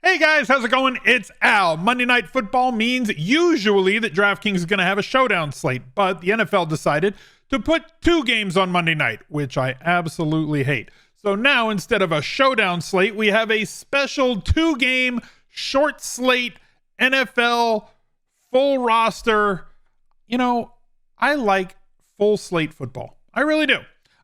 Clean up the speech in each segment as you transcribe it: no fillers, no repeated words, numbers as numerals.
Hey guys, how's it going? It's Al. Monday Night Football means usually that DraftKings is going to have a showdown slate, but the NFL decided to put 2 games on Monday night, which I absolutely hate. So now instead of a showdown slate, we have a special 2-game short slate NFL full roster. You know, I like full slate football. I really do.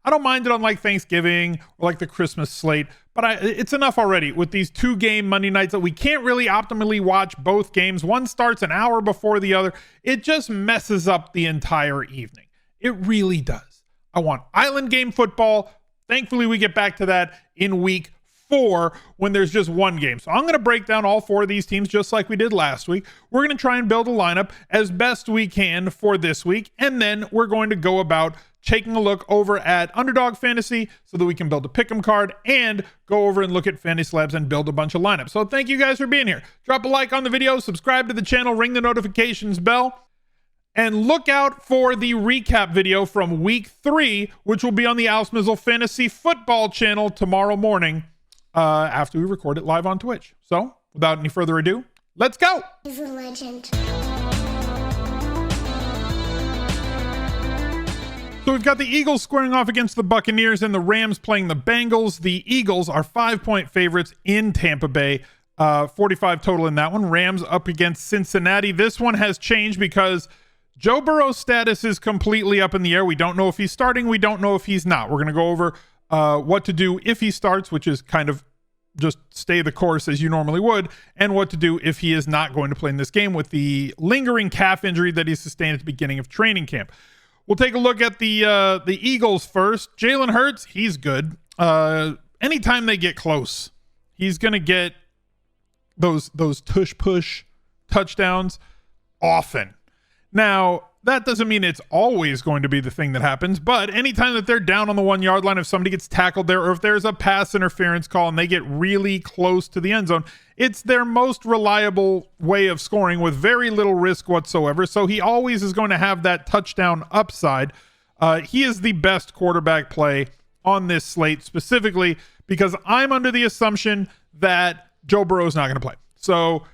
I don't mind it on like Thanksgiving or like the Christmas slate, but it's enough already with these 2-game Monday nights that we can't really optimally watch both games. One starts an hour before the other. It just messes up the entire evening. It really does. I want island game football. Thankfully, we get back to that in week 4 when there's just one game. So I'm going to break down all 4 of these teams just like we did last week. We're going to try and build a lineup as best we can for this week. And then we're going to go about taking a look over at Underdog Fantasy so that we can build a pick'em card and go over and look at Fantasy Labs and build a bunch of lineups. So thank you guys for being here. Drop a like on the video, subscribe to the channel, ring the notifications bell, and look out for the recap video from week 3, which will be on the Al Smizzle Fantasy Football channel tomorrow morning after we record it live on Twitch. So without any further ado, let's go. He's a legend. So we've got the Eagles squaring off against the Buccaneers and the Rams playing the Bengals. The Eagles are 5-point favorites in Tampa Bay, 45 total in that one. Rams up against Cincinnati. This one has changed because Joe Burrow's status is completely up in the air. We don't know if he's starting. We don't know if he's not. We're going to go over what to do if he starts, which is kind of just stay the course as you normally would, and what to do if he is not going to play in this game with the lingering calf injury that he sustained at the beginning of training camp. We'll take a look at the Eagles first. Jalen Hurts, he's good. Anytime they get close, he's going to get those tush-push touchdowns often. Now, that doesn't mean it's always going to be the thing that happens, but anytime that they're down on the 1-yard line, if somebody gets tackled there, or if there's a pass interference call and they get really close to the end zone, it's their most reliable way of scoring with very little risk whatsoever. So he always is going to have that touchdown upside. He is the best quarterback play on this slate, specifically because I'm under the assumption that Joe Burrow is not going to play. So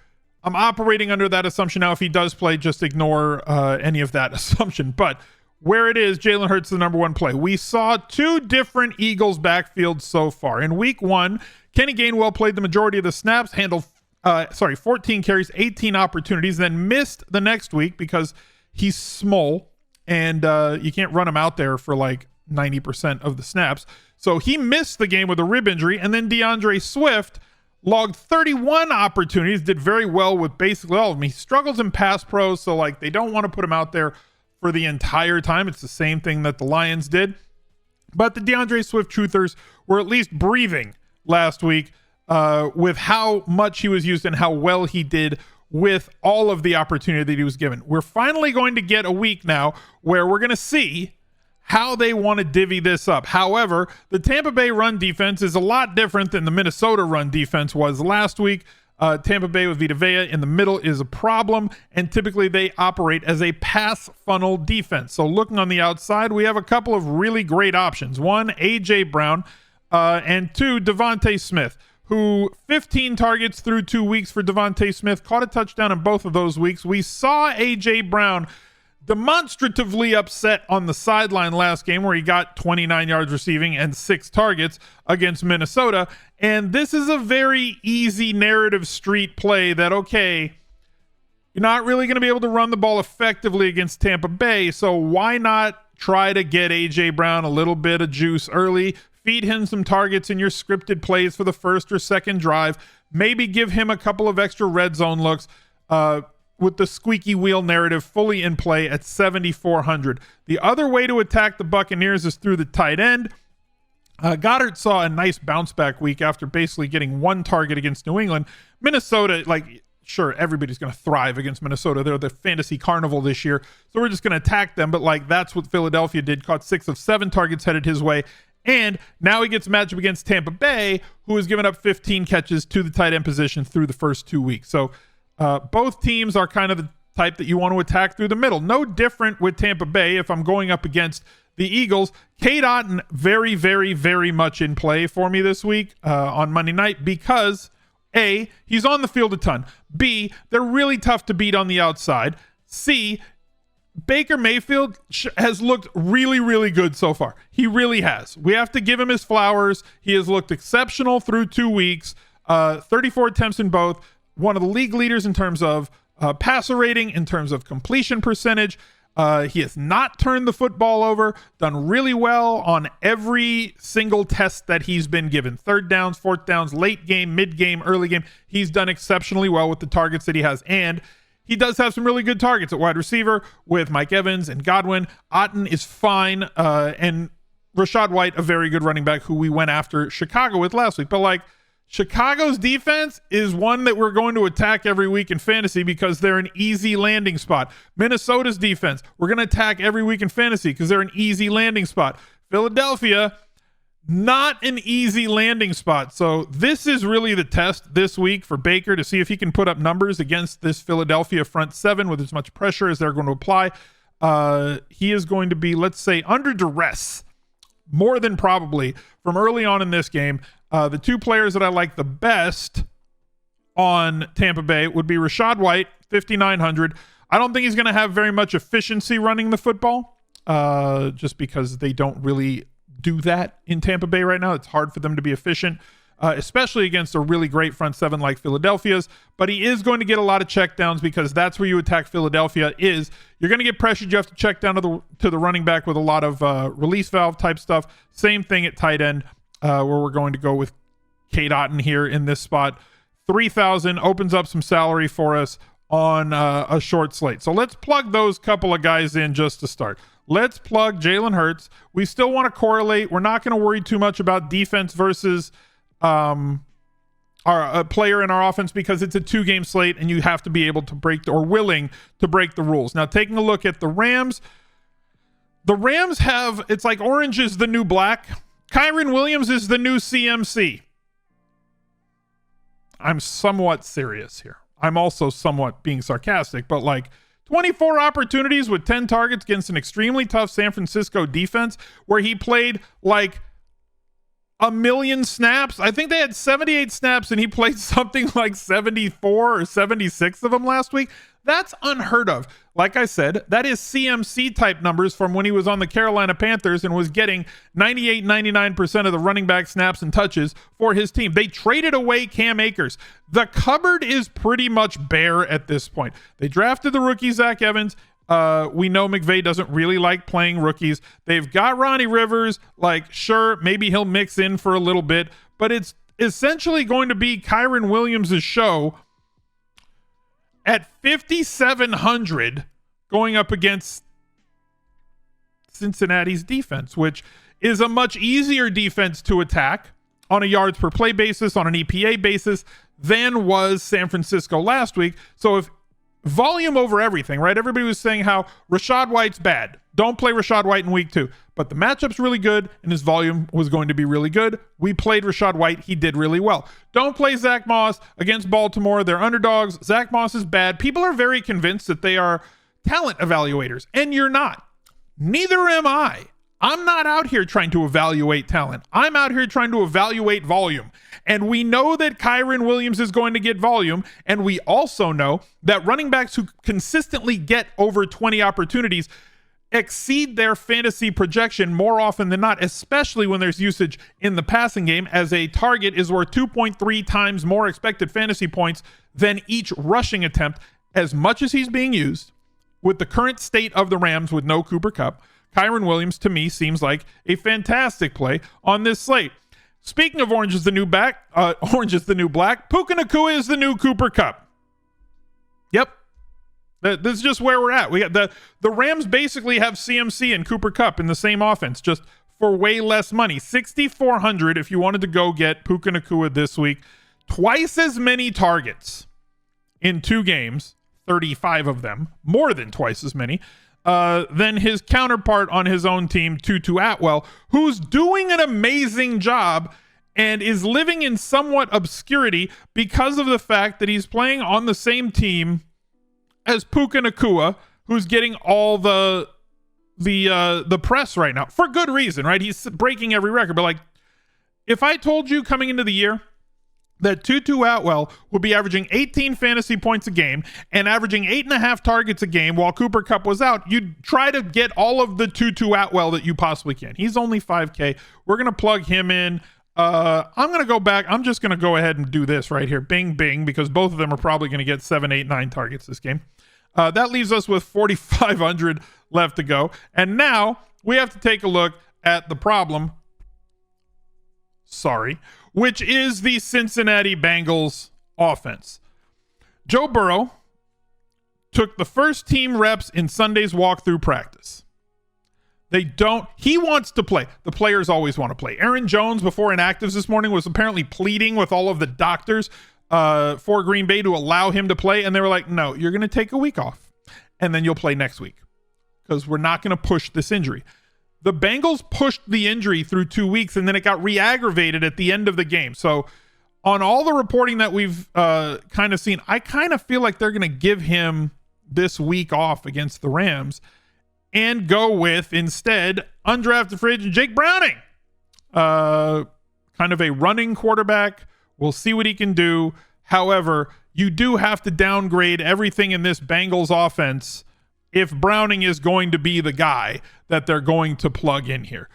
I'm operating under that assumption now. If he does play, just ignore any of that assumption. But where it is, Jalen Hurts the number 1 play. We saw 2 different Eagles backfields so far. In week 1, Kenny Gainwell played the majority of the snaps, handled 14 carries, 18 opportunities, then missed the next week because he's small and you can't run him out there for like 90% of the snaps. So he missed the game with a rib injury. And then DeAndre Swift logged 31 opportunities, did very well with basically all of them. He struggles in pass pro, so like they don't want to put him out there for the entire time. It's the same thing that the Lions did. But the DeAndre Swift truthers were at least breathing last week with how much he was used and how well he did with all of the opportunity that he was given. We're finally going to get a week now where we're going to see how they want to divvy this up. However, the Tampa Bay run defense is a lot different than the Minnesota run defense was last week. Tampa Bay with Vita Vea in the middle is a problem, and typically they operate as a pass funnel defense. So looking on the outside, we have a couple of really great options. 1, A.J. Brown, and 2, Devontae Smith, who 15 targets through 2 weeks for Devontae Smith, caught a touchdown in both of those weeks. We saw A.J. Brown demonstratively upset on the sideline last game where he got 29 yards receiving and 6 targets against Minnesota. And this is a very easy narrative street play that, okay, you're not really going to be able to run the ball effectively against Tampa Bay, so why not try to get A.J. Brown a little bit of juice early, feed him some targets in your scripted plays for the first or second drive, maybe give him a couple of extra red zone looks, with the squeaky wheel narrative fully in play at 7,400. The other way to attack the Buccaneers is through the tight end. Goddard saw a nice bounce back week after basically getting 1 target against New England. Minnesota, like, sure, everybody's going to thrive against Minnesota. They're the fantasy carnival this year. So we're just going to attack them. But like, that's what Philadelphia did. Caught 6 of 7 targets headed his way. And now he gets a matchup against Tampa Bay, who has given up 15 catches to the tight end position through the first 2 weeks. So both teams are kind of the type that you want to attack through the middle. No different with Tampa Bay if I'm going up against the Eagles. Cade Otton very, very, very much in play for me this week on Monday night because A, he's on the field a ton. B, they're really tough to beat on the outside. C, Baker Mayfield has looked really, really good so far. He really has. We have to give him his flowers. He has looked exceptional through 2 weeks. 34 attempts in both. One of the league leaders in terms of passer rating, in terms of completion percentage. He has not turned the football over, done really well on every single test that he's been given. 3rd downs, 4th downs, late game, mid game, early game. He's done exceptionally well with the targets that he has. And he does have some really good targets at wide receiver with Mike Evans and Godwin. Otten is fine. And Rachaad White, a very good running back who we went after Chicago with last week. But like, Chicago's defense is one that we're going to attack every week in fantasy because they're an easy landing spot. Minnesota's defense, we're going to attack every week in fantasy because they're an easy landing spot. Philadelphia, not an easy landing spot. So this is really the test this week for Baker to see if he can put up numbers against this Philadelphia front seven with as much pressure as they're going to apply. He is going to be, let's say, under duress more than probably from early on in this game. The 2 players that I like the best on Tampa Bay would be Rachaad White, 5,900. I don't think he's going to have very much efficiency running the football, just because they don't really do that in Tampa Bay right now. It's hard for them to be efficient, especially against a really great front seven like Philadelphia's. But he is going to get a lot of checkdowns because that's where you attack Philadelphia. Is you're going to get pressured. You have to check down to the running back with a lot of release valve type stuff. Same thing at tight end. Where we're going to go with Cade Otton here in this spot. 3,000 opens up some salary for us on a short slate. So let's plug those couple of guys in just to start. Let's plug Jalen Hurts. We still want to correlate. We're not going to worry too much about defense versus a player in our offense because it's a 2-game slate and you have to be able to break or willing to break the rules. Now, taking a look at the Rams have, it's like orange is the new black. Kyron Williams is the new CMC. I'm somewhat serious here. I'm also somewhat being sarcastic, but like 24 opportunities with 10 targets against an extremely tough San Francisco defense where he played like a million snaps. I think they had 78 snaps and he played something like 74 or 76 of them last week. That's unheard of. Like I said, that is CMC type numbers from when he was on the Carolina Panthers and was getting 98, 99% of the running back snaps and touches for his team. They traded away Cam Akers. The cupboard is pretty much bare at this point. They drafted the rookie Zach Evans. We know McVay doesn't really like playing rookies. They've got Ronnie Rivers. Like, sure, maybe he'll mix in for a little bit, but it's essentially going to be Kyron Williams' show at 5,700 going up against Cincinnati's defense, which is a much easier defense to attack on a yards per play basis, on an EPA basis, than was San Francisco last week. So if volume over everything, right? Everybody was saying how Rachaad White's bad. Don't play Rachaad White in week 2. But the matchup's really good, and his volume was going to be really good. We played Rachaad White. He did really well. Don't play Zach Moss against Baltimore. They're underdogs. Zach Moss is bad. People are very convinced that they are talent evaluators, and you're not. Neither am I. I'm not out here trying to evaluate talent. I'm out here trying to evaluate volume. And we know that Kyron Williams is going to get volume. And we also know that running backs who consistently get over 20 opportunities exceed their fantasy projection more often than not, especially when there's usage in the passing game, as a target is worth 2.3 times more expected fantasy points than each rushing attempt. As much as he's being used, with the current state of the Rams with no Cooper Kupp, Kyron Williams, to me, seems like a fantastic play on this slate. Speaking of orange is the new black, Puka Nacua is the new Cooper Kupp. Yep. This is just where we're at. We got the Rams basically have CMC and Cooper Kupp in the same offense, just for way less money. 6,400 if you wanted to go get Puka Nacua this week. Twice as many targets in 2 games, 35 of them, more than twice as many, than his counterpart on his own team, Tutu Atwell, who's doing an amazing job and is living in somewhat obscurity because of the fact that he's playing on the same team as Puka Nacua, who's getting all the press right now for good reason, right? He's breaking every record. But like, if I told you coming into the year that Tutu Atwell will be averaging 18 fantasy points a game and averaging 8.5 targets a game while Cooper Kupp was out. You'd try to get all of the Tutu Atwell that you possibly can. He's only 5K. We're going to plug him in. I'm going to go back. I'm just going to go ahead and do this right here. Bing, bing, because both of them are probably going to get 7, 8, 9 targets this game. That leaves us with 4,500 left to go. And now we have to take a look at the problem. Which is the Cincinnati Bengals offense. Joe Burrow took the first team reps in Sunday's walkthrough practice. He wants to play. The players always want to play. Aaron Jones, before inactives this morning, was apparently pleading with all of the doctors for Green Bay to allow him to play. And they were like, no, you're going to take a week off and then you'll play next week because we're not going to push this injury. The Bengals pushed the injury through 2 weeks, and then it got re-aggravated at the end of the game. So on all the reporting that we've kind of seen, I kind of feel like they're going to give him this week off against the Rams and go with, instead, undrafted free agent Jake Browning. Kind of a running quarterback. We'll see what he can do. However, you do have to downgrade everything in this Bengals offense if Browning is going to be the guy that they're going to plug in here.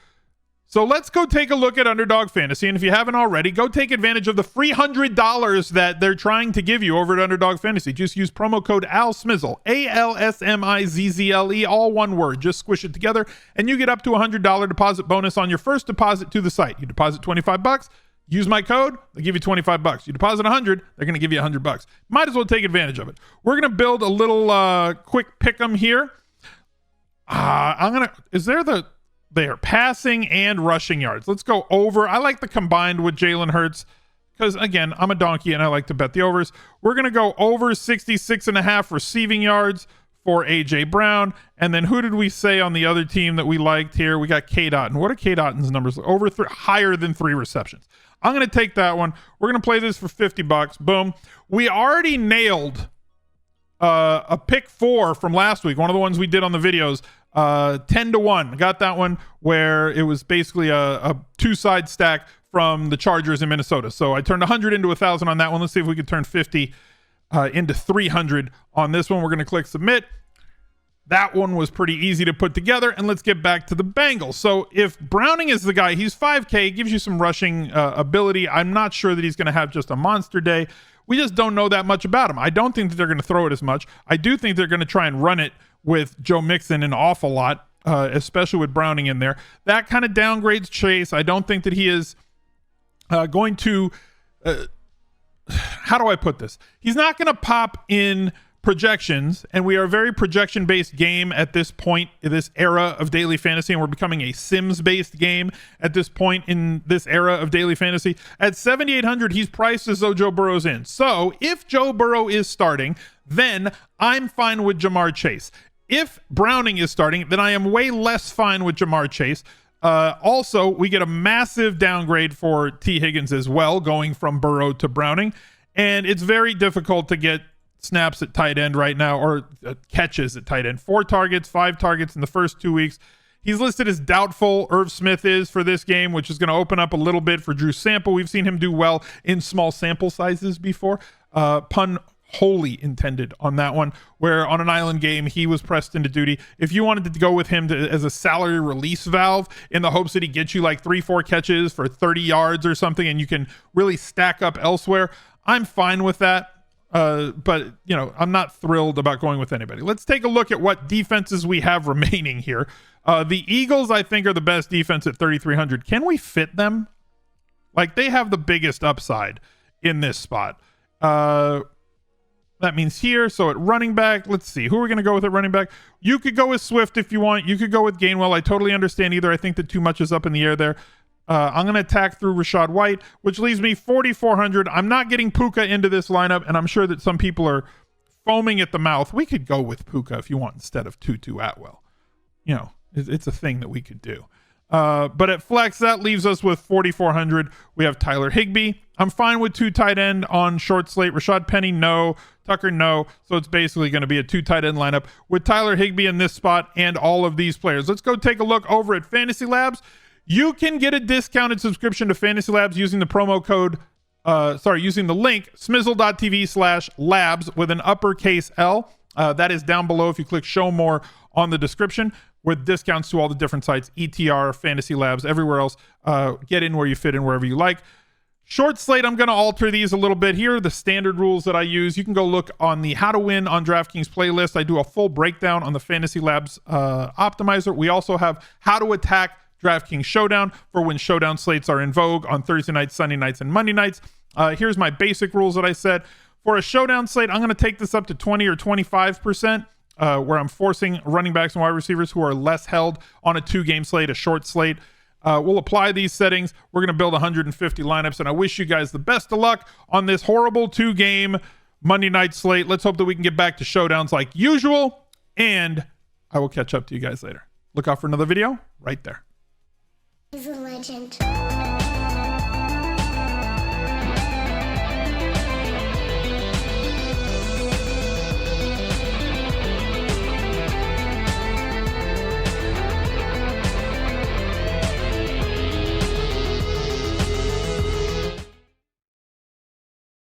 So let's go take a look at Underdog Fantasy. And if you haven't already, go take advantage of the free $100 that they're trying to give you over at Underdog Fantasy. Just use promo code ALSMIZZLE, ALSMIZZLE, all one word. Just squish it together and you get up to $100 deposit bonus on your first deposit to the site. You deposit $25, use my code, they give you $25. You deposit 100, they're going to give you $100. Might as well take advantage of it. We're going to build a little quick pick'em here. They're passing and rushing yards. Let's go over. I like the combined with Jalen Hurts because, again, I'm a donkey and I like to bet the overs. We're going to go over 66.5 receiving yards for A.J. Brown. And then who did we say on the other team that we liked here? We got K. Dotton. What are K. Dotton's numbers? Over higher than 3 receptions. I'm going to take that one. We're going to play this for $50. Boom. We already nailed a pick 4 from last week, one of the ones we did on the videos, 10-1. Got that one where it was basically a 2-side stack from the Chargers in Minnesota. So I turned 100 into 1,000 on that one. Let's see if we can turn 50 into 300 on this one. We're going to click submit. That one was pretty easy to put together, and let's get back to the Bengals. So if Browning is the guy, he's 5K, gives you some rushing ability. I'm not sure that he's going to have just a monster day. We just don't know that much about him. I don't think that they're going to throw it as much. I do think they're going to try and run it with Joe Mixon an awful lot, especially with Browning in there. That kind of downgrades Chase. I don't think that he is going to how do I put this? He's not going to pop in projections, and we are a very projection-based game at this point in this era of daily fantasy, and we're becoming a Sims-based game at this point in this era of daily fantasy. At 7,800, he's priced as though Joe Burrow's in. So if Joe Burrow is starting, then I'm fine with Jamar Chase. If Browning is starting, then I am way less fine with Jamar Chase. Also, we get a massive downgrade for T. Higgins as well, going from Burrow to Browning, and it's very difficult to get snaps at tight end right now, or catches at tight end. 4 targets, 5 targets in the first 2 weeks. He's listed as doubtful. Irv Smith is for this game, which is going to open up a little bit for Drew Sample. We've seen him do well in small sample sizes before. Pun wholly intended on that one, where on an island game he was pressed into duty. If you wanted to go with him as a salary release valve in the hopes that he gets you like 3-4 catches for 30 yards or something and you can really stack up elsewhere, I'm fine with that. But, you know, I'm not thrilled about going with anybody. Let's take a look at what defenses we have remaining here. The Eagles, I think, are the best defense at 3,300. Can we fit them? Like, they have the biggest upside in this spot. That means here. So at running back, let's see. Who are we going to go with at running back? You could go with Swift if you want. You could go with Gainwell. I totally understand either. I think that too much is up in the air there. I'm going to attack through Rachaad White, which leaves me 4,400. I'm not getting Puka into this lineup, and I'm sure that some people are foaming at the mouth. We could go with Puka if you want instead of Tutu Atwell. You know, it's a thing that we could do. But at flex, that leaves us with 4,400. We have Tyler Higbee. I'm fine with 2 tight end on short slate. Rashad Penny, no. Tucker, no. So it's basically going to be a 2 tight end lineup with Tyler Higbee in this spot and all of these players. Let's go take a look over at Fantasy Labs. You can get a discounted subscription to Fantasy Labs using the promo code using the link smizzle.tv/labs with an uppercase L. That is down below if you click show more on the description, with discounts to all the different sites, ETR, Fantasy Labs, everywhere else. Get in where you fit in, wherever you like. Short slate, I'm going to alter these a little bit. Here are the standard rules that I use. You can go look on the How to Win on DraftKings playlist. I do a full breakdown on the Fantasy Labs optimizer. We also have How to Attack DraftKings Showdown for when showdown slates are in vogue on Thursday nights, Sunday nights, and Monday nights. Here's my basic rules that I set. For a showdown slate, I'm going to take this up to 20 or 25%, where I'm forcing running backs and wide receivers who are less held on a 2-game slate, a short slate. We'll apply these settings. We're going to build 150 lineups, and I wish you guys the best of luck on this horrible 2-game Monday night slate. Let's hope that we can get back to showdowns like usual, and I will catch up to you guys later. Look out for another video right there. He's a legend.